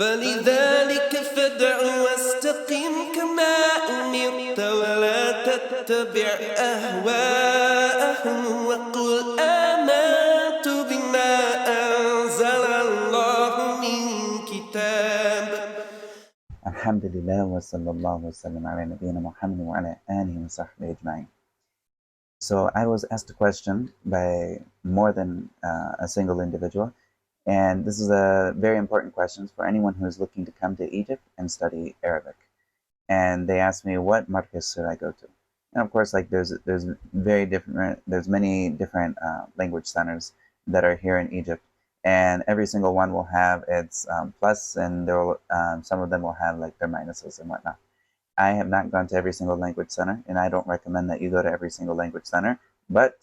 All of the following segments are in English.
فلذلك فادع واستقم كما أمرت ولا تتبع أهواءهم وقل آمنت بما أنزل الله من كتاب. Alhamdulillah wa sallallahu wa sallam ala nabiyyina Muhammad wa ala alihi wa sahbihi ajma'in. So I was asked a question by more than a single individual, and this is a very important question for anyone who is looking to come to Egypt and study Arabic. And they asked me, what Markez should I go to? And of course, like there's many different language centers that are here in Egypt, and every single one will have its plus, and there will some of them will have like their minuses and whatnot. I have not gone to every single language center, and I don't recommend that you go to every single language center. But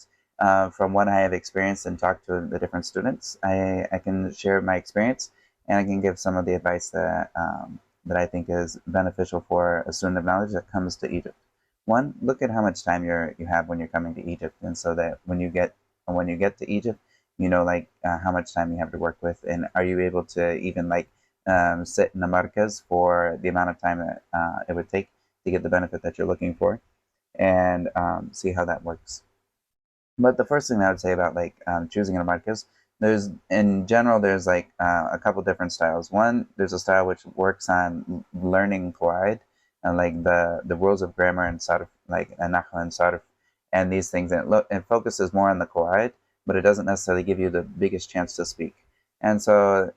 from what I have experienced and talked to the different students, I can share my experience, and I can give some of the advice that I think is beneficial for a student of knowledge that comes to Egypt. One, look at how much time you have when you're coming to Egypt, and so that when you get to Egypt, you know like how much time you have to work with, and are you able to even like sit in a Markaz for the amount of time that it would take to get the benefit that you're looking for, and see how that works. But the first thing I would say about like choosing a Markaz, there's in general there's like a couple different styles. One, there's a style which works on learning Qawaid and like the rules of grammar and sarf, like nahwa and sarf, and these things. And it focuses more on the Qawaid, but it doesn't necessarily give you the biggest chance to speak. And so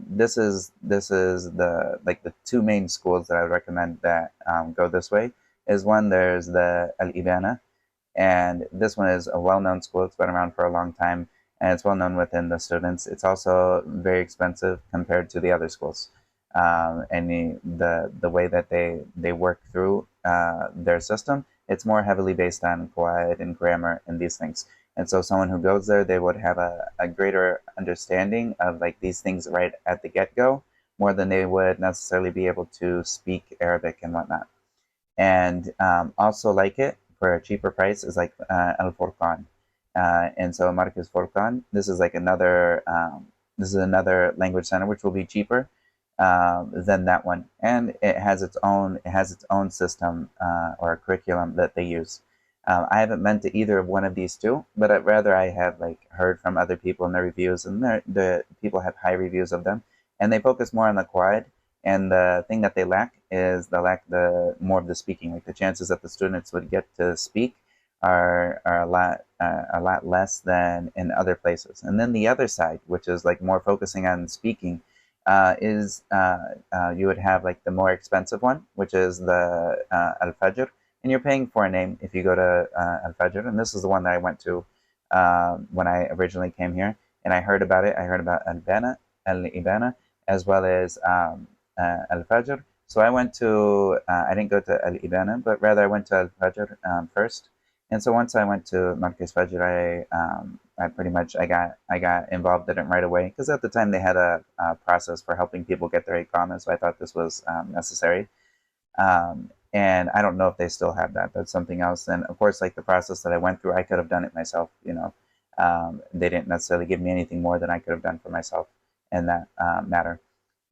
this is the like the two main schools that I would recommend that go this way. Is one, there's the Al-Ibana, and this one is a well-known school. It's been around for a long time, and it's well known within the students. It's also very expensive compared to the other schools, and the way that they work through their system, it's more heavily based on Qawaid and grammar and these things. And so someone who goes there, they would have a greater understanding of like these things right at the get-go, more than they would necessarily be able to speak Arabic and whatnot. And also like it for a cheaper price is like Al Furqan. And so Markez Furqan, this is like another language center which will be cheaper than that one, and it has its own system or a curriculum that they use. I haven't been to either of one of these two, but I have like heard from other people in their reviews, and the people have high reviews of them, and they focus more on the Qawaid. And the thing that they lack is the more of the speaking. Like the chances that the students would get to speak are a lot less than in other places. And then the other side, which is like more focusing on speaking, is you would have like the more expensive one, which is the Al Fajr, and you're paying for a name if you go to Al Fajr. And this is the one that I went to when I originally came here, and I heard about it. I heard about Al Ibana, as well as Al Fajr. So I went to I didn't go to Al Ibana, but rather I went to Al Fajr first. And so once I went to Markez Fajr, I pretty much I got involved in it right away, because at the time they had a process for helping people get their iqamah, so I thought this was necessary. And I don't know if they still have that. That's something else. And of course, like the process that I went through, I could have done it myself. They didn't necessarily give me anything more than I could have done for myself in that matter.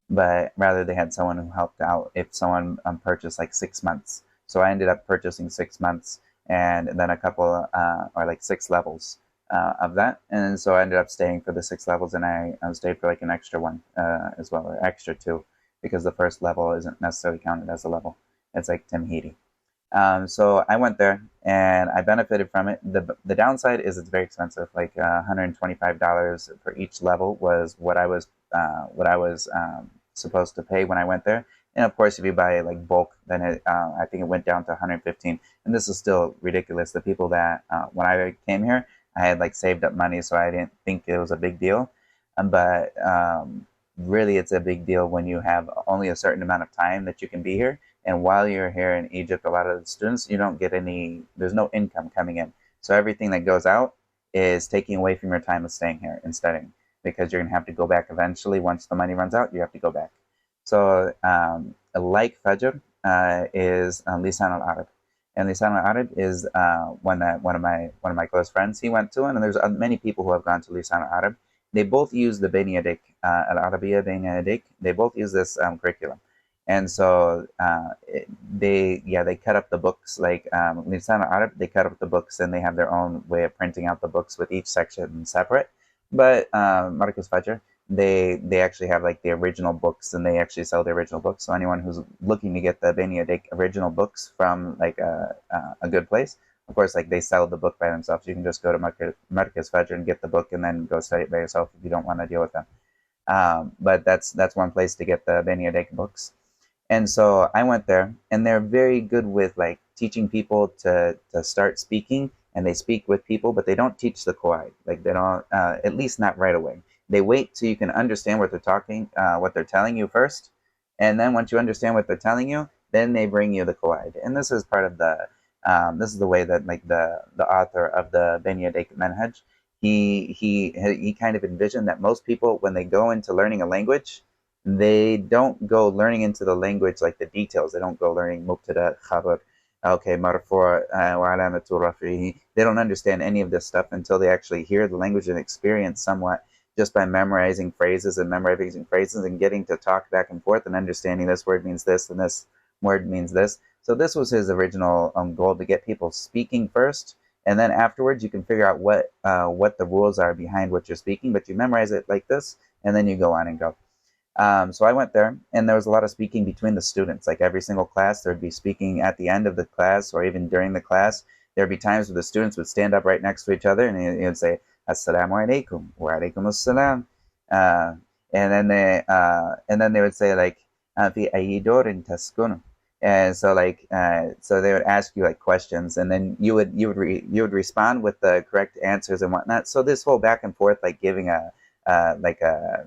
But rather they had someone who helped out if someone purchased like 6 months. So I ended up purchasing 6 months, and then a couple or like 6 levels of that. And so I ended up staying for the 6 levels, and I stayed for like an extra one as well, or extra 2, because the first level isn't necessarily counted as a level. It's like Timhidi. So I went there and I benefited from it. The downside is it's very expensive. Like $125 for each level was what I was supposed to pay when I went there. And of course, if you buy like bulk, then I think it went down to $115. And this is still ridiculous. The people that when I came here, I had like saved up money, so I didn't think it was a big deal. But really, it's a big deal when you have only a certain amount of time that you can be here. And while you're here in Egypt, a lot of the students, you don't get there's no income coming in. So everything that goes out is taking away from your time of staying here and studying, because you're going to have to go back eventually. Once the money runs out, you have to go back. So like Fajr is Lisan al-Arab. And Lisan al-Arab is one of my close friends, he went to, and there's many people who have gone to Lisan al-Arab. they both use the Bayna Yadayk, Al-Arabiya Bayna Yadayk. They both use this curriculum. And so they cut up the books like Lisan al-Arab, they cut up the books and they have their own way of printing out the books with each section separate. But Markaz Fajr, they actually have like the original books and they actually sell the original books. So anyone who's looking to get the Bayna Yadayk original books from like a good place, of course, like they sell the book by themselves. You can just go to Markaz Fajr and get the book and then go study it by yourself if you don't want to deal with them. But that's one place to get the Bayna Yadayk books. And so I went there, and they're very good with like teaching people to start speaking, and they speak with people, but they don't teach the qawaid. Like they don't, at least not right away. They wait till you can understand what what they're telling you first, and then once you understand what they're telling you, then they bring you the qawaid. And this is part of this is the way that like the author of the Bayna Yadayk Manhaj, he kind of envisioned that most people when they go into learning a language, they don't go learning into the language like the details. They don't go learning mubtada, khabar, okay, marfu' wa alamatu rafihi. They don't understand any of this stuff until they actually hear the language and experience somewhat just by memorizing phrases and getting to talk back and forth and understanding this word means this and this word means this. So this was his original goal, to get people speaking first, and then afterwards you can figure out what the rules are behind what you're speaking, but you memorize it like this, and then you go on and go. So I went there, and there was a lot of speaking between the students. Like every single class, there'd be speaking at the end of the class, or even during the class. There'd be times where the students would stand up right next to each other, and you'd say, "Assalamu alaikum," wa alaikum assalam, and then they would say like, "Fi ayyi dorin taskunu." And so so they would ask you like questions, and then you would respond with the correct answers and whatnot. So this whole back and forth, like giving like a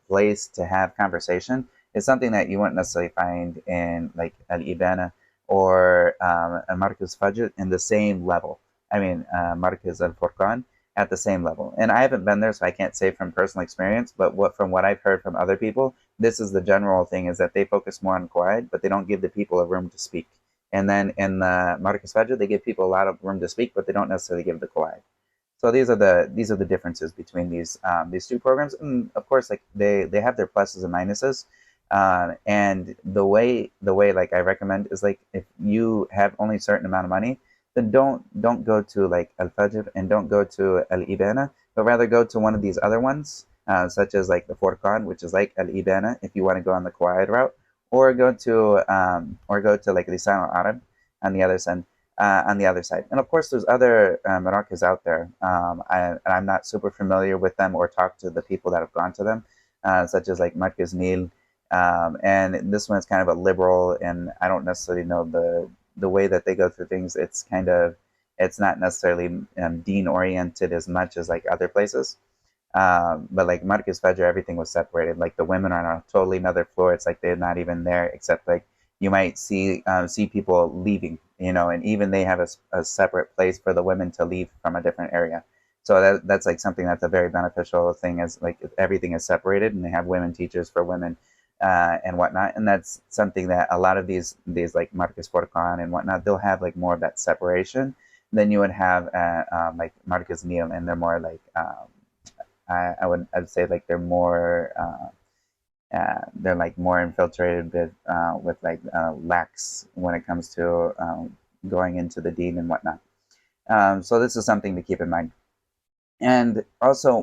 place to have conversation is something that you wouldn't necessarily find in like al-Ibana or a Markaz Fajr in the same level. I mean, Markaz al-Furqan at the same level. And I haven't been there, so I can't say from personal experience, but from what I've heard from other people, this is the general thing, is that they focus more on quiet, but they don't give the people a room to speak. And then in the Markaz Fajr, they give people a lot of room to speak, but they don't necessarily give the quiet. So these are the differences between these two programs, and of course, like they have their pluses and minuses. And the way like I recommend is like if you have only a certain amount of money, then don't go to like Al Fajr and don't go to Al Ibana, but rather go to one of these other ones, such as like the Furqan, which is like Al Ibana if you want to go on the quiet route, or go to like Lisan al Arab on the other side. On the other side. And of course, there's other maraakez out there. I'm not super familiar with them or talked to the people that have gone to them, such as like Markez Nil. And this one's kind of a liberal, and I don't necessarily know the way that they go through things. It's not necessarily deen oriented as much as like other places. But like Markez Fajr, everything was separated. Like the women are on a totally another floor. It's like they're not even there, except like you might see people leaving, and even they have a separate place for the women to leave from a different area. So that's like something that's a very beneficial thing, is like everything is separated, and they have women teachers for women and whatnot. And that's something that a lot of these like Markez Furqan and whatnot, they'll have like more of that separation than you would have like Markez Nil, and they're more like I'd say like they're like more infiltrated with like lax when it comes to going into the deen and whatnot. So this is something to keep in mind. And also,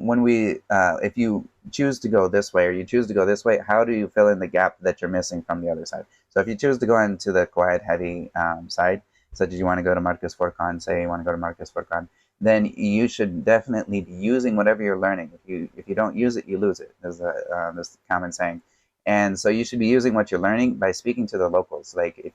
if you choose to go this way or you choose to go this way, how do you fill in the gap that you're missing from the other side? So if you choose to go into the quiet, heavy side, such as you want to go to Markez Furqan, say you want to go to Markez Furqan, then you should definitely be using whatever you're learning. If you don't use it, you lose it. There's this common saying. And so you should be using what you're learning by speaking to the locals. Like if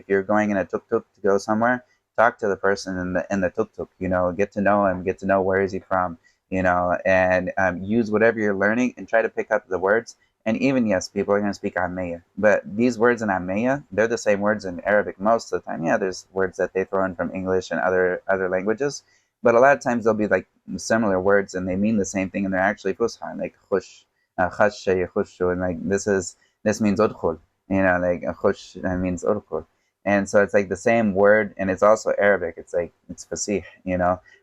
you're going in a tuk-tuk to go somewhere, talk to the person in the tuk-tuk, get to know him, get to know where is he from, and use whatever you're learning and try to pick up the words. And even, yes, people are going to speak Ammiya, but these words in Ammiya, they're the same words in Arabic most of the time. Yeah, there's words that they throw in from English and other languages, but a lot of times they'll be like similar words and they mean the same thing, and they're actually fusha, like khush, khasha yakhushu, and like this means udkhul, like khush means udkhul. And so it's like the same word, and it's also Arabic. It's like it's fasih,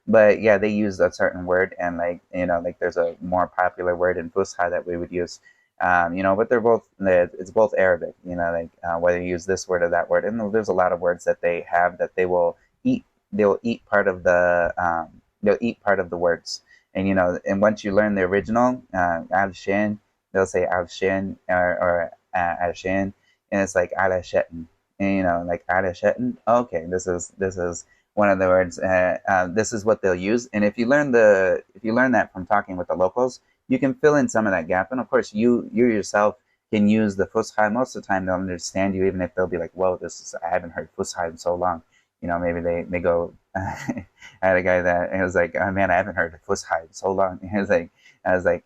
But yeah, they use a certain word, and like like there's a more popular word in Fusha that we would use. But it's both Arabic. Like whether you use this word or that word, and there's a lot of words that they have that they will eat. They'll eat part of the words, and once you learn the original al shin, they'll say al shin or al shin, and it's like ala shetn, and like ala shetn. Okay, this is one of the words. This is what they'll use, and if you learn that from talking with the locals, you can fill in some of that gap. And of course, you yourself can use the Fusha. Most of the time, they'll understand you, even if they'll be like, "Whoa, I haven't heard Fusha in so long." Maybe they go. I had a guy that it was like, "Oh man, I haven't heard Fusha in so long." I was like,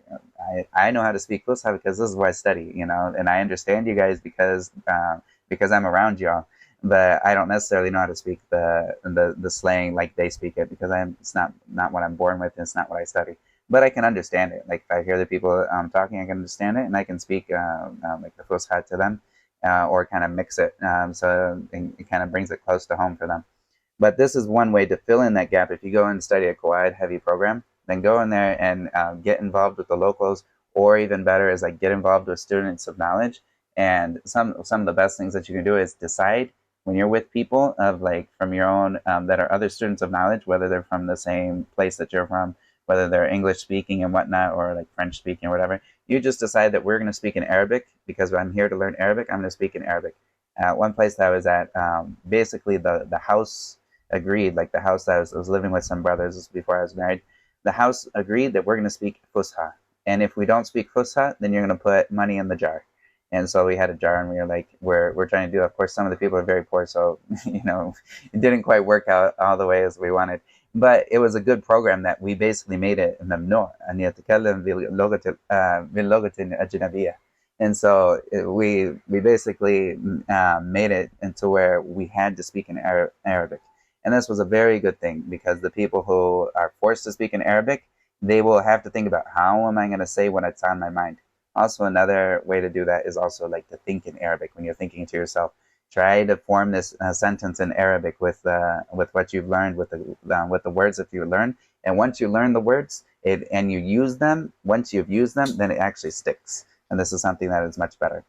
I know how to speak Fusha because this is what I study, and I understand you guys because I'm around y'all. But I don't necessarily know how to speak the slang like they speak it because it's not what I'm born with, and it's not what I study. But I can understand it. Like if I hear the people talking, I can understand it, and I can speak like the Fusha to them, or kind of mix it, so it kind of brings it close to home for them. But this is one way to fill in that gap. If you go and study a Quad heavy program, then go in there and get involved with the locals, or even better is like get involved with students of knowledge. And some of the best things that you can do is decide when you're with people of like from your own that are other students of knowledge, whether they're from the same place that you're from, whether they're English speaking and whatnot, or like French speaking or whatever. You just decide that we're going to speak in Arabic because I'm here to learn Arabic. I'm going to speak in Arabic. One place that I was at, basically the house agreed, like the house that I was living with some brothers before I was married. The house agreed that we're going to speak Fusha, and if we don't speak Fusha, then you're going to put money in the jar. And so we had a jar, and we were like, we're trying to do. Of course, some of the people are very poor, so it didn't quite work out all the way as we wanted. But it was a good program that we basically made it ممنوع أن يتكلم باللغة الأجنبية. And so we basically made it into where we had to speak in Arabic. And this was a very good thing because the people who are forced to speak in Arabic, they will have to think about how am I going to say what it's on my mind. Also, another way to do that is also like to think in Arabic when you're thinking to yourself. Try to form this sentence in Arabic with what you've learned, with the words that you learn. And once you learn the words and you use them, once you've used them, then it actually sticks. And this is something that is much better.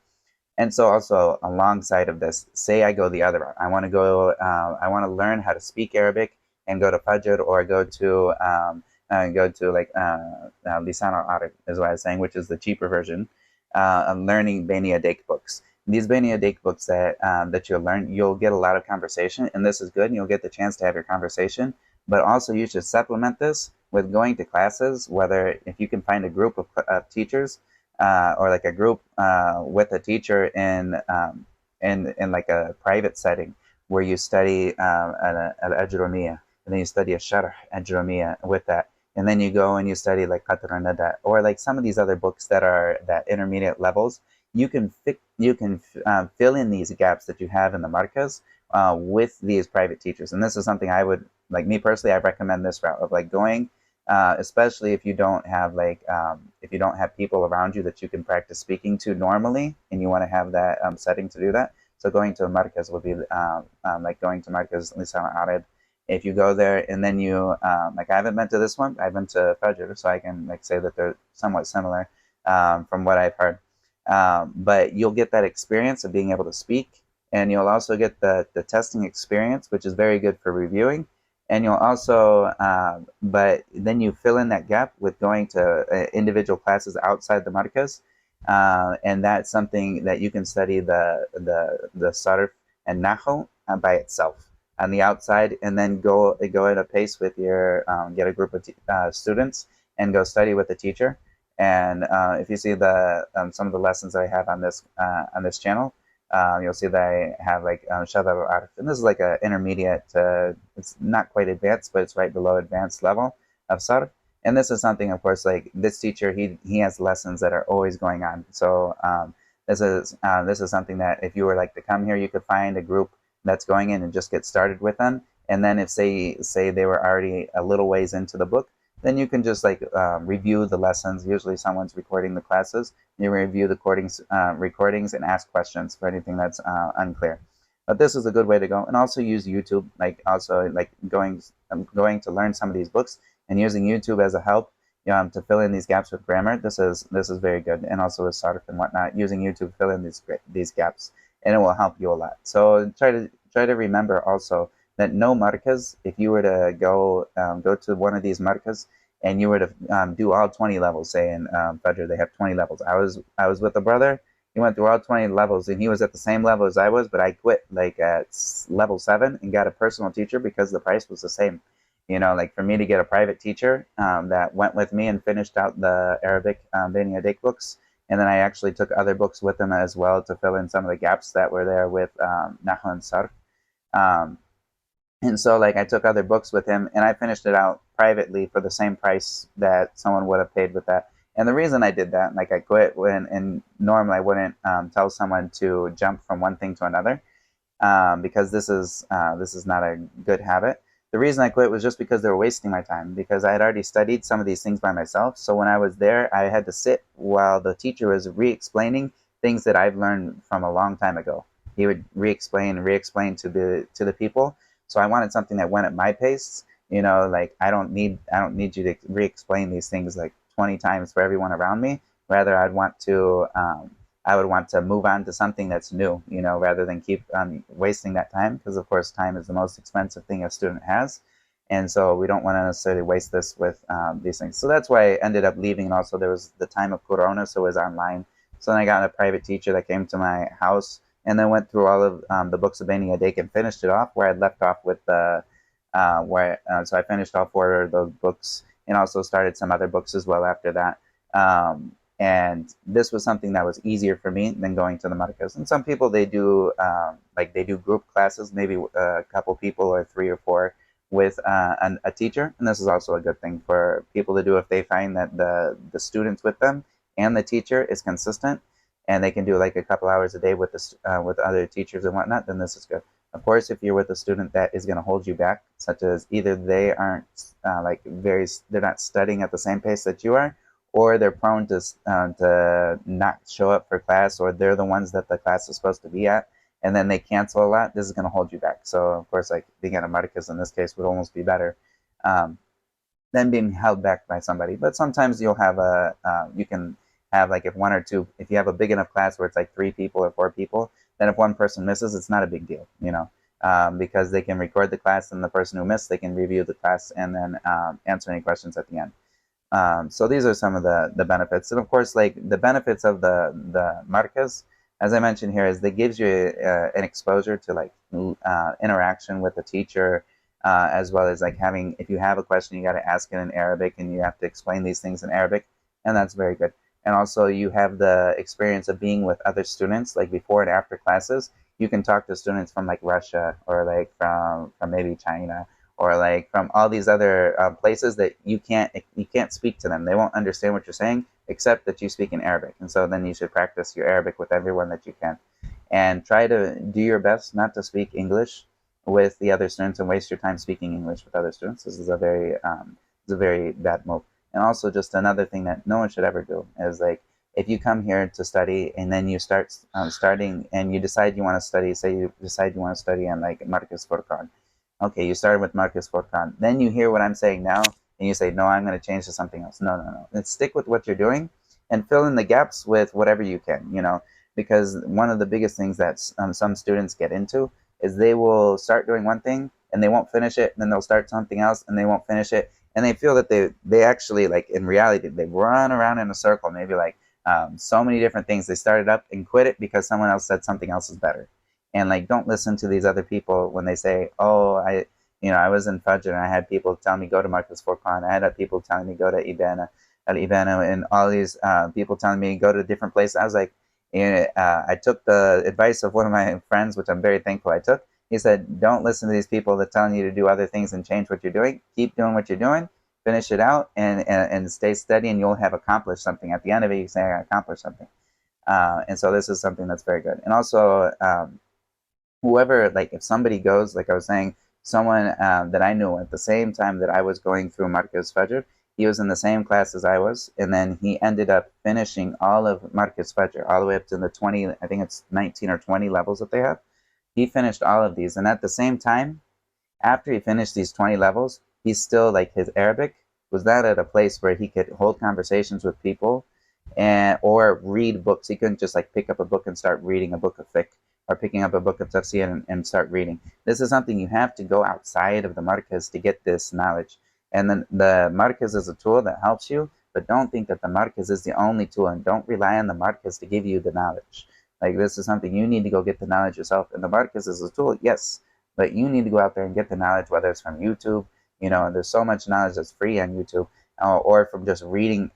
And so also alongside of this, say I go the other route. I want to learn how to speak Arabic and go to Fajr, or go to like Lisan al-Arab is what I was saying, which is the cheaper version. I'm learning Bayna Yadayk books. These Bayna Yadayk books that you'll learn, you'll get a lot of conversation, and this is good, and you'll get the chance to have your conversation. But also you should supplement this with going to classes, whether if you can find a group of teachers, or like a group with a teacher in like a private setting where you study al-Ajrumiyya, and then you study a sharh Ajrumiyya with that, and then you go and you study like Qadr Nada, or like some of these other books that are that intermediate levels. You can fill in these gaps that you have in the Markaz with these private teachers, and this is something I would like. Me personally, I recommend this route of like going, especially if you don't have if you don't have people around you that you can practice speaking to normally, and you want to have that setting to do that. So going to a Markaz would be like going to Markaz Lisan Arab. If you go there and then you like, I haven't been to this one, I've been to Fajr, so I can like say that they're somewhat similar from what I've heard. But you'll get that experience of being able to speak, and you'll also get the testing experience, which is very good for reviewing. And you'll also, but then you fill in that gap with going to individual classes outside the Markaz, and that's something that you can study the Sarf and Nahu by itself on the outside, and then go at a pace with your get a group of students and go study with the teacher. And if you see some of the lessons that I have on this channel, you'll see that I have like Shadar al-Arif, and this is like an intermediate. It's not quite advanced, but it's right below advanced level of Sarf. And this is something, of course, like this teacher, he has lessons that are always going on. So this is something that if you were like to come here, you could find a group that's going in and just get started with them. And then if say they were already a little ways into the book, then you can just like review the lessons. Usually someone's recording the classes. You review the recordings and ask questions for anything that's unclear. But this is a good way to go, and also use YouTube. Like also like going to learn some of these books and using YouTube as a help, to fill in these gaps with grammar. This is very good, and also with sarf and whatnot. Using YouTube to fill in these gaps, and it will help you a lot. So try to remember also that no markaz. If you were to go to one of these markaz and you were to do all 20 levels, say in Fajr, they have 20 levels. I was with a brother. He went through all 20 levels, and he was at the same level as I was, but I quit like at level 7 and got a personal teacher because the price was the same. Like for me to get a private teacher that went with me and finished out the Arabic Bayna Yadayk books, and then I actually took other books with him as well to fill in some of the gaps that were there with Nahu and Sarf. Um, and so like I took other books with him and I finished it out privately for the same price that someone would have paid with that. And the reason I did that, like I quit and normally I wouldn't tell someone to jump from one thing to another, because this is not a good habit. The reason I quit was just because they were wasting my time, because I had already studied some of these things by myself. So when I was there, I had to sit while the teacher was re-explaining things that I've learned from a long time ago. He would re-explain to the people. So I wanted something that went at my pace. Like I don't need you to re-explain these things like 20 times for everyone around me. Rather, I would want to move on to something that's new, rather than keep wasting that time, because of course time is the most expensive thing a student has. And so we don't want to necessarily waste this with these things. So that's why I ended up leaving. And also there was the time of Corona, so it was online. So then I got a private teacher that came to my house and then went through all of the books of Bayna Yadayk and finished it off where I'd left off with the so I finished all 4 of those books and also started some other books as well after that. And this was something that was easier for me than going to the Markaz. And some people, they do they do group classes, maybe a couple people or 3 or 4 with a teacher. And this is also a good thing for people to do if they find that the students with them and the teacher is consistent, and they can do like a couple hours a day with with other teachers and whatnot. Then this is good. Of course, if you're with a student that is going to hold you back, such as either they aren't they're not studying at the same pace that you are, or they're prone to not show up for class, or they're the ones that the class is supposed to be at, and then they cancel a lot, this is going to hold you back. So, of course, like being at a Markez in this case would almost be better than being held back by somebody. But sometimes you'll have you can have like if 1 or 2, if you have a big enough class where it's like 3 people or 4 people, then if one person misses, it's not a big deal, because they can record the class, and the person who missed, they can review the class and then answer any questions at the end. So these are some of the benefits. And of course, like the benefits of the Markez, as I mentioned here, is that gives you an exposure to like interaction with the teacher, as well as like having, if you have a question, you got to ask it in Arabic and you have to explain these things in Arabic, and that's very good. And also you have the experience of being with other students, like before and after classes. You can talk to students from like Russia, or like from maybe China, or like from all these other places that you can't speak to them. They won't understand what you're saying except that you speak in Arabic. And so then you should practice your Arabic with everyone that you can, and try to do your best not to speak English with the other students and waste your time speaking English with other students. This is a very bad move. And also, just another thing that no one should ever do is like, if you come here to study and then you start studying and you decide you want to study, say you decide you want to study on like Markez Furqan. Okay, you started with Markez Furqan. Then you hear what I'm saying now and you say, no, I'm going to change to something else. No, no, no. Let's stick with what you're doing and fill in the gaps with whatever you can, because one of the biggest things that some students get into is they will start doing one thing and they won't finish it, and then they'll start something else and they won't finish it, and they feel that they actually, like, in reality, they run around in a circle, maybe like so many different things. They started up and quit it because someone else said something else is better. And like, don't listen to these other people when they say, oh, I was in Fajr and I had people tell me go to Markez Furqan. I had people telling me go to Ibana, and all these people telling me go to different places. I was like, I took the advice of one of my friends, which I'm very thankful I took. He said, don't listen to these people that telling you to do other things and change what you're doing. Keep doing what you're doing, finish it out, and stay steady, and you'll have accomplished something. At the end of it, you say, I accomplished something. And so this is something that's very good. And also, whoever, like if somebody goes, like I was saying, someone that I knew at the same time that I was going through Markez Fajr, he was in the same class as I was, and then he ended up finishing all of Markez Fajr, all the way up to the 20, I think it's 19 or 20 levels that they have. He finished all of these, and at the same time, after he finished these 20 levels, he's still like, his Arabic was not at a place where he could hold conversations with people and or read books. He couldn't just like pick up a book and start reading a book of fiqh, or picking up a book of tafsir and start reading. This is something you have to go outside of the Markaz to get this knowledge. And then the Markaz is a tool that helps you, but don't think that the Markaz is the only tool, and don't rely on the Markaz to give you the knowledge. Like, this is something you need to go get the knowledge yourself. And the Markaz is a tool, yes, but you need to go out there and get the knowledge, whether it's from YouTube. There's so much knowledge that's free on YouTube, or from just reading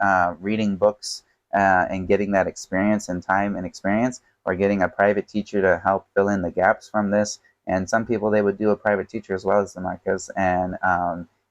books, and getting that experience and time and experience, or getting a private teacher to help fill in the gaps from this. And some people, they would do a private teacher as well as the Markaz,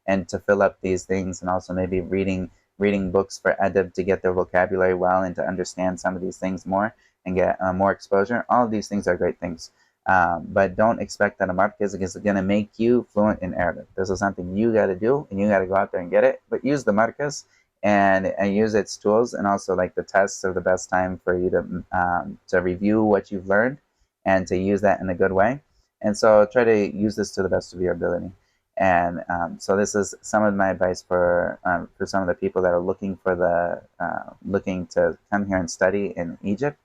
and to fill up these things, and also maybe reading books for adab to get their vocabulary well and to understand some of these things more and get more exposure. All of these things are great things. But don't expect that a Markaz is going to make you fluent in Arabic. This is something you got to do, and you got to go out there and get it. But use the Markaz and use its tools, and also like the tests are the best time for you to review what you've learned and to use that in a good way. And so try to use this to the best of your ability. And so this is some of my advice for some of the people that are looking to come here and study in Egypt.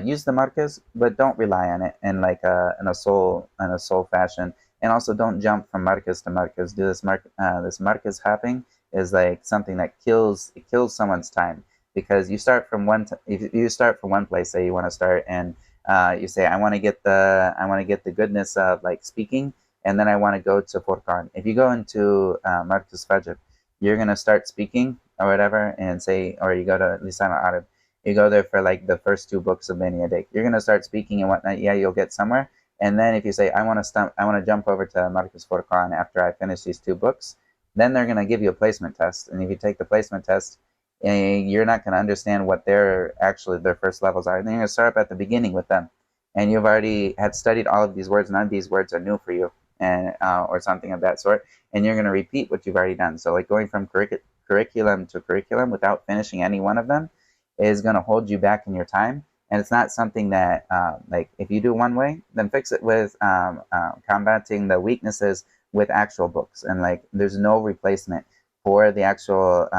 Use the Markaz, but don't rely on it in like in a soul fashion. And also don't jump from Markaz to Markaz. Do this Markaz hopping is like something that kills someone's time, because you start from if you start from one place, say you want to start, and you say, I want to get the goodness of like speaking, and then I want to go to Furqan. If you go into Markaz Fajr, you're gonna start speaking or whatever, and say, or you go to Lisan al-Arab, you go there for like the first 2 books of Bayna Yadayk. You're gonna start speaking and whatnot. Yeah, you'll get somewhere. And then if you say, I want to jump over to Markaz Furqan after I finish these 2 books, then they're gonna give you a placement test. And if you take the placement test, you're not gonna understand what their first levels are. And then you're gonna start up at the beginning with them, and you've already had studied all of these words. None of these words are new for you, and or something of that sort. And you're gonna repeat what you've already done. So like going from curriculum to curriculum without finishing any one of them is going to hold you back in your time. And it's not something that, like, if you do one way, then fix it with combating the weaknesses with actual books. And like, there's no replacement for the actual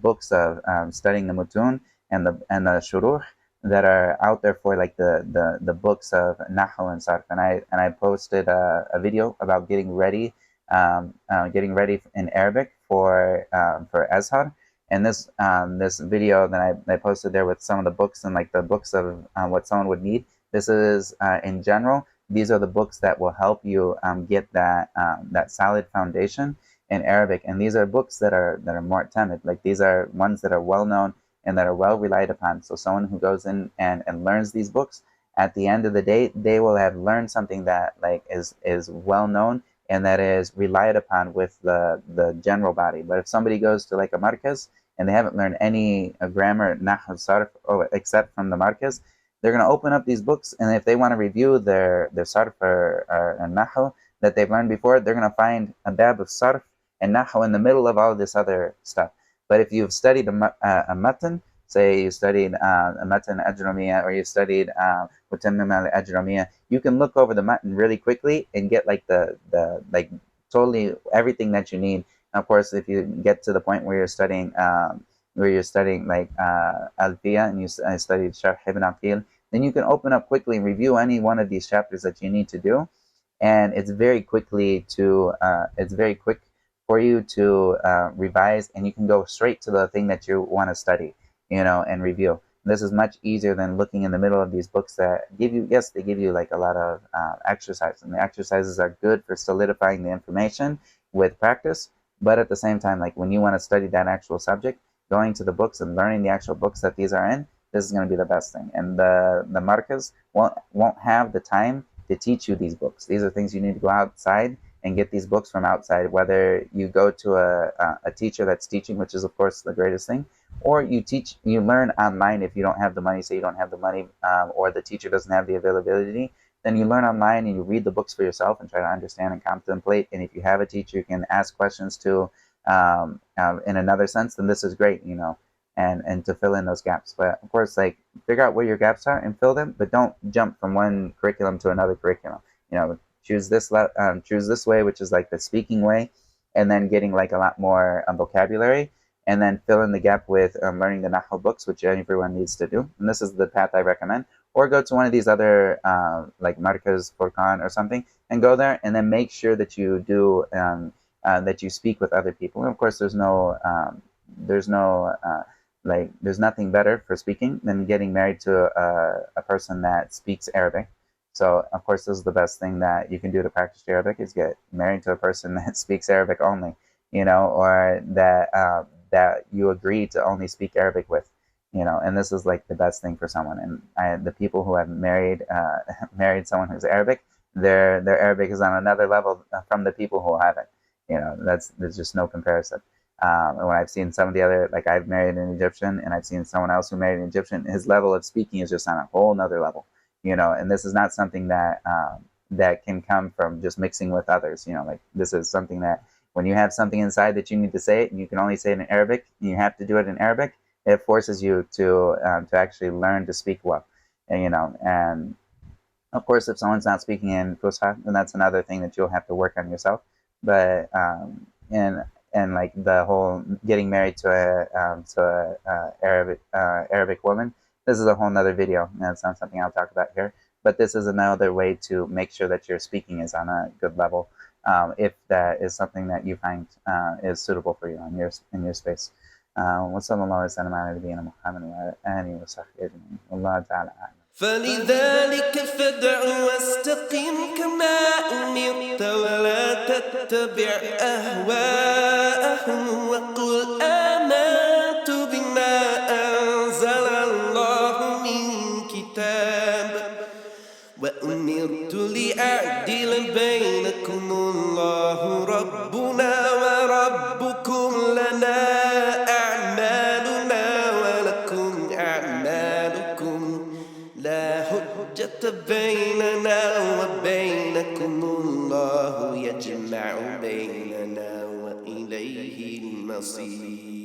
books of studying the mutun and the shuruh that are out there for like the books of nahu and sarf. And I posted a video about getting ready in Arabic for Azhar. And this video that I posted there with some of the books and like the books of what someone would need. This is in general. These are the books that will help you get that solid foundation in Arabic. And these are books that are more timid. Like, these are ones that are well known and that are well relied upon. So someone who goes in and learns these books, at the end of the day, they will have learned something that like is well known and that is relied upon with the general body. But if somebody goes to like a Markaz and they haven't learned any grammar, nahw, sarf, except from the Markaz, they're going to open up these books, and if they want to review their sarf or nahw that they've learned before, they're going to find a bab of sarf and nahw in the middle of all this other stuff. But if you've studied a matan, say you studied a matan ajramiyah, or you studied mutammim al-ajramiyah, you can look over the matan really quickly and get like the like totally everything that you need. And of course, if you get to the point where you're studying like Alfiya, and you studied Sharh Ibn Aqil, then you can open up quickly and review any one of these chapters that you need to do, and it's very quick for you to revise, and you can go straight to the thing that you want to study, and review. This is much easier than looking in the middle of these books that give you like a lot of exercise, and the exercises are good for solidifying the information with practice. But at the same time, like when you want to study that actual subject, going to the books and learning the actual books that these are in, this is going to be the best thing. And the Markaz won't have the time to teach you these books. These are things you need to go outside and get these books from outside, whether you go to a teacher that's teaching, which is of course the greatest thing, or you learn online. If you don't have the money, say you don't have the money, or the teacher doesn't have the availability, then you learn online and you read the books for yourself and try to understand and contemplate. And if you have a teacher you can ask questions to in another sense, then this is great, and to fill in those gaps. But of course, like, figure out where your gaps are and fill them, but don't jump from one curriculum to another curriculum. choose this way, which is like the speaking way, and then getting like a lot more vocabulary, and then fill in the gap with learning the Nahu books, which everyone needs to do. And this is the path I recommend. Or go to one of these other like Markaz, Furqan or something, and go there, and then make sure that you do that you speak with other people. And of course, there's nothing better for speaking than getting married to a person that speaks Arabic. So of course, this is the best thing that you can do to practice Arabic, is get married to a person that speaks Arabic only, or that you agree to only speak Arabic with, and this is like the best thing for someone. And the people who have married married someone who's Arabic, their Arabic is on another level from the people who haven't. There's just no comparison. And when I've seen some of the other, like I've married an Egyptian, and I've seen someone else who married an Egyptian, his level of speaking is just on a whole nother level. And this is not something that that can come from just mixing with others. Like this is something that when you have something inside that you need to say it, and you can only say it in Arabic, and you have to do it in Arabic, it forces you to actually learn to speak well. And of course, if someone's not speaking in Fusha, then that's another thing that you'll have to work on yourself. But and like the whole getting married to a Arabic woman, this is a whole nother video. That's not something I'll talk about here. But this is another way to make sure that your speaking is on a good level, if that is something that you find is suitable for you in your space. وصلى الله وسلم على نبينا محمد وعلى آله وصحبه أجمعين والله تعالى أعلم. فلذلك فادع واستقم كما أمرت ولا تتبع أهواءهم وقل آمنت بما أنزل الله من كتاب وأمرت لأعدل بينكم الله ربنا وربكم لنا أعمالنا ولكم أعمالكم لا حجة بيننا وبينكم الله يجمع بيننا وإليه المصير.